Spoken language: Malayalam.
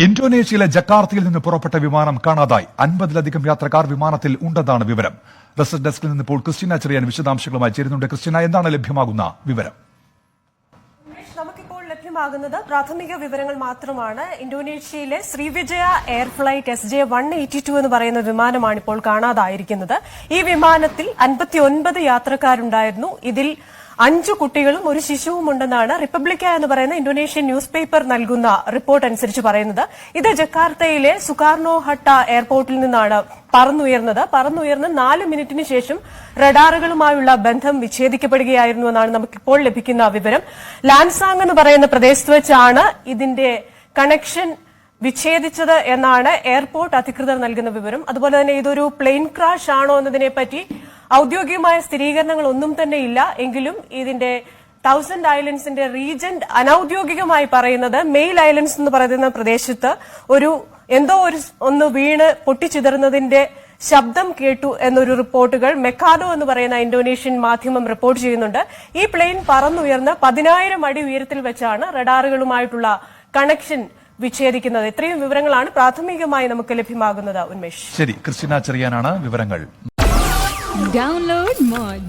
ഇന്തോനേഷ്യയിലെ ജക്കാർത്തയിൽ നിന്ന് പുറപ്പെട്ട വിമാനം കാണാതായി. 50-ലധികം യാത്രക്കാർ വിമാനത്തിൽ ഉണ്ടെന്നാണ് വിവരം. റെസിഡന്റ് ഡെസ്കിൽ നിന്ന് ഇപ്പോൾ ക്രിസ്റ്റ്യന ചെറിയാൻ വിശദാംശങ്ങളുമായി ചേരുന്നുണ്ട്. ക്രിസ്റ്റ്യന, എന്താണ് ലഭ്യമാകുന്ന വിവരം? നമുക്കിപ്പോൾ ലഭ്യമാകുന്നത് പ്രാഥമിക വിവരങ്ങൾ മാത്രമാണ്. ഇന്തോനേഷ്യയിലെ ശ്രീവിജയ എയർ ഫ്ലൈറ്റ് SJ-182 എന്ന് പറയുന്ന വിമാനമാണ് ഇപ്പോൾ കാണാതായിരിക്കുന്നത്. ഈ വിമാനത്തിൽ 59 യാത്രക്കാരുണ്ടായിരുന്നു. ഇതിൽ 5 കുട്ടികളും ഒരു ശിശുവും ഉണ്ടെന്നാണ് റിപ്പബ്ലിക്ക എന്ന് പറയുന്ന ഇന്തോനേഷ്യൻ ന്യൂസ് പേപ്പർ നൽകുന്ന റിപ്പോർട്ട് അനുസരിച്ച് പറയുന്നത്. ഇത് ജക്കാർത്തയിലെ സുകാർണോ ഹട്ട എയർപോർട്ടിൽ നിന്നാണ് പറന്നുയർന്ന് 4 മിനിറ്റിന് ശേഷം റഡാറുകളുമായുള്ള ബന്ധം വിച്ഛേദിക്കപ്പെടുകയായിരുന്നു എന്നാണ് നമുക്കിപ്പോൾ ലഭിക്കുന്ന വിവരം. ലാൻസാങ് എന്ന് പറയുന്ന പ്രദേശത്ത് വെച്ചാണ് ഇതിന്റെ കണക്ഷൻ വിച്ഛേദിച്ചത് എന്നാണ് എയർപോർട്ട് അധികൃതർ നൽകുന്ന വിവരം. അതുപോലെ തന്നെ ഇതൊരു പ്ലെയിൻ ക്രാഷ് ആണോ എന്നതിനെപ്പറ്റി ഔദ്യോഗികമായ സ്ഥിരീകരണങ്ങൾ ഒന്നും തന്നെ ഇല്ല. എങ്കിലും ഇതിന്റെ 1000 ഐലൻഡ്സിന്റെ റീജന്റ് അനൌദ്യോഗികമായി പറയുന്നത് മെയിൽ ഐലൻഡ്സ് എന്ന് പറയുന്ന പ്രദേശത്ത് ഒന്ന് വീണ് പൊട്ടിച്ചിതറുന്നതിന്റെ ശബ്ദം കേട്ടു എന്നൊരു റിപ്പോർട്ടുകൾ മെക്കാഡോ എന്ന് പറയുന്ന ഇന്തോനേഷ്യൻ മാധ്യമം റിപ്പോർട്ട് ചെയ്യുന്നുണ്ട്. ഈ പ്ലെയിൻ പറന്നുയർന്ന് 10,000 അടി ഉയരത്തിൽ വെച്ചാണ് റഡാറുകളുമായിട്ടുള്ള കണക്ഷൻ വിച്ഛേദിക്കുന്നത്. ഇത്രയും വിവരങ്ങളാണ് പ്രാഥമികമായി നമുക്ക് ലഭ്യമാകുന്നത്. ഉന്മേഷ്. ശരി, ക്രിസ്റ്റ്യന ചെറിയാനാണ് വിവരങ്ങൾ. Download Moj.